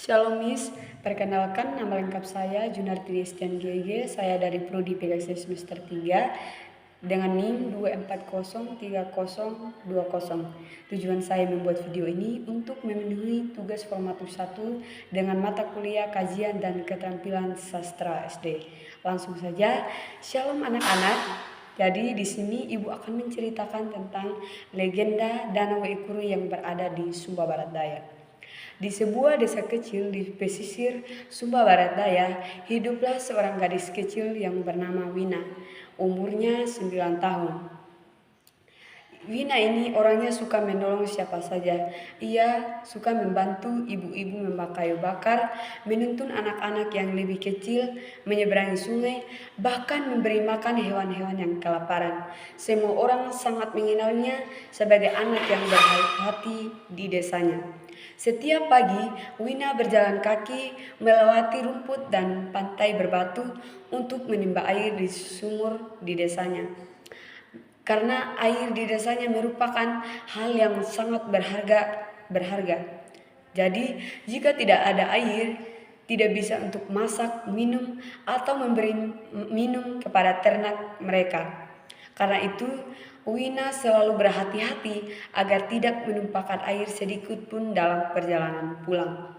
Shalom Miss, perkenalkan nama lengkap saya Junarti Destian GG, saya dari Prodi PKS semester 3 dengan NIM 2403020. Tujuan saya membuat video ini untuk memenuhi tugas formatur 1 dengan mata kuliah kajian dan keterampilan sastra SD. Langsung saja, Shalom anak-anak. Jadi di sini Ibu akan menceritakan tentang legenda Danau Ekuru yang berada di Sumba Barat Daya. Di sebuah desa kecil di pesisir Sumba Barat Daya, hiduplah seorang gadis kecil yang bernama Wina. Umurnya 9 tahun. Wina ini orangnya suka menolong siapa saja. Ia suka membantu ibu-ibu membakar kayu bakar, menuntun anak-anak yang lebih kecil, menyeberangi sungai, bahkan memberi makan hewan-hewan yang kelaparan. Semua orang sangat mengenalnya sebagai anak yang berbaik hati di desanya. Setiap pagi, Wina berjalan kaki melewati rumput dan pantai berbatu untuk menimba air di sumur di desanya. Karena air di desanya merupakan hal yang sangat berharga. Jadi, jika tidak ada air, tidak bisa untuk masak, minum, atau memberi minum kepada ternak mereka. Karena itu, Wina selalu berhati-hati agar tidak menumpahkan air sedikit pun dalam perjalanan pulang.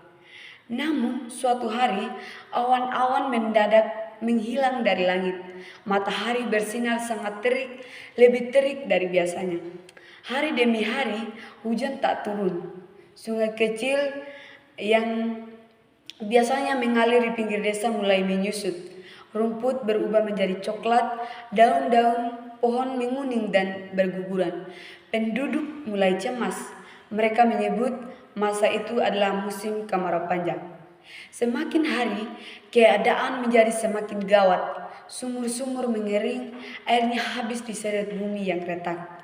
Namun, suatu hari, awan-awan mendadak menghilang dari langit. Matahari bersinar sangat terik, lebih terik dari biasanya. Hari demi hari, hujan tak turun. Sungai kecil yang biasanya mengalir di pinggir desa mulai menyusut. Rumput berubah menjadi coklat, daun-daun pohon menguning dan berguguran. Penduduk mulai cemas. Mereka menyebut masa itu adalah musim kemarau panjang. Semakin hari, keadaan menjadi semakin gawat. Sumur-sumur mengering, airnya habis diseret bumi yang retak.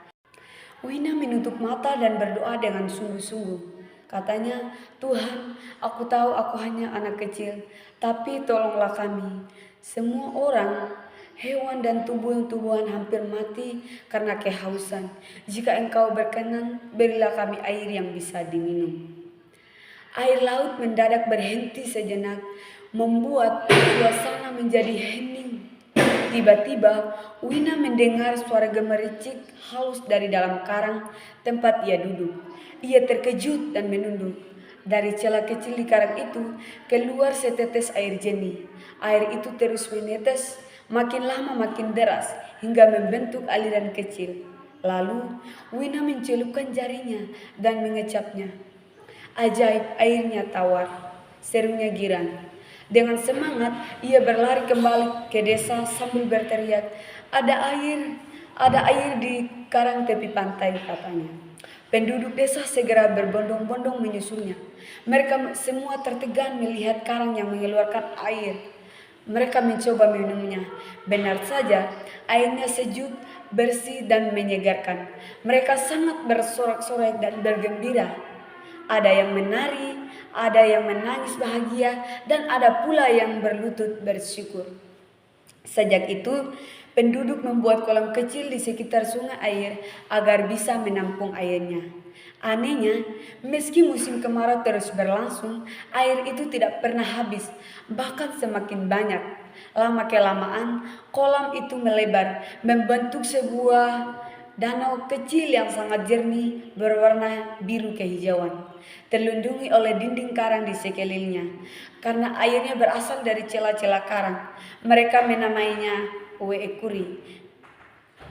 Wina menutup mata dan berdoa dengan sungguh-sungguh. Katanya, Tuhan, aku tahu aku hanya anak kecil, tapi tolonglah kami. Semua orang, hewan dan tumbuhan-tumbuhan hampir mati karena kehausan. Jika engkau berkenan, berilah kami air yang bisa diminum. Air laut mendadak berhenti sejenak, membuat suasana menjadi hening. Tiba-tiba, Wina mendengar suara gemericik halus dari dalam karang tempat ia duduk. Ia terkejut dan menunduk. Dari celah kecil di karang itu, keluar setetes air jernih. Air itu terus menetes, makin lama makin deras, hingga membentuk aliran kecil. Lalu, Wina mencelupkan jarinya dan mengecapnya. Ajaib, airnya tawar, serunya Giran. Dengan semangat, ia berlari kembali ke desa sambil berteriak, ada air di karang tepi pantai, katanya. Penduduk desa segera berbondong-bondong menyusulnya. Mereka semua tertegan melihat karang yang mengeluarkan air. Mereka mencoba minumnya. Benar saja, airnya sejuk, bersih, dan menyegarkan. Mereka sangat bersorak-sorai dan bergembira. Ada yang menari, ada yang menangis bahagia, dan ada pula yang berlutut bersyukur. Sejak itu, penduduk membuat kolam kecil di sekitar sungai air agar bisa menampung airnya. Anehnya, meski musim kemarau terus berlangsung, air itu tidak pernah habis, bahkan semakin banyak. Lama-kelamaan, kolam itu melebar, membentuk sebuah danau kecil yang sangat jernih berwarna biru kehijauan, terlindungi oleh dinding karang di sekelilingnya. Karena airnya berasal dari celah-celah karang, mereka menamainya Wekuri.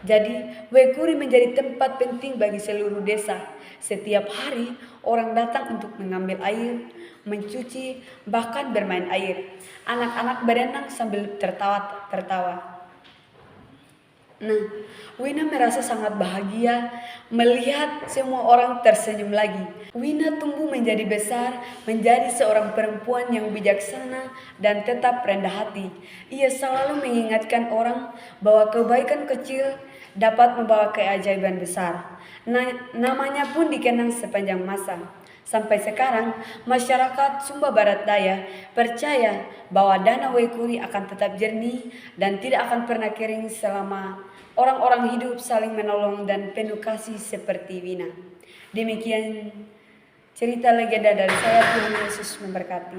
Jadi, Wekuri menjadi tempat penting bagi seluruh desa. Setiap hari, orang datang untuk mengambil air, mencuci, bahkan bermain air. Anak-anak berenang sambil tertawa. Nah, Wina merasa sangat bahagia melihat semua orang tersenyum lagi. Wina tumbuh menjadi besar, menjadi seorang perempuan yang bijaksana dan tetap rendah hati. Ia selalu mengingatkan orang bahwa kebaikan kecil dapat membawa keajaiban besar. Namanya pun dikenang sepanjang masa. Sampai sekarang, masyarakat Sumba Barat Daya percaya bahwa Danau Wekuri akan tetap jernih dan tidak akan pernah kering selama orang-orang hidup saling menolong dan penuh kasih seperti Wina. Demikian cerita legenda dari saya. Tuhan Yesus memberkati.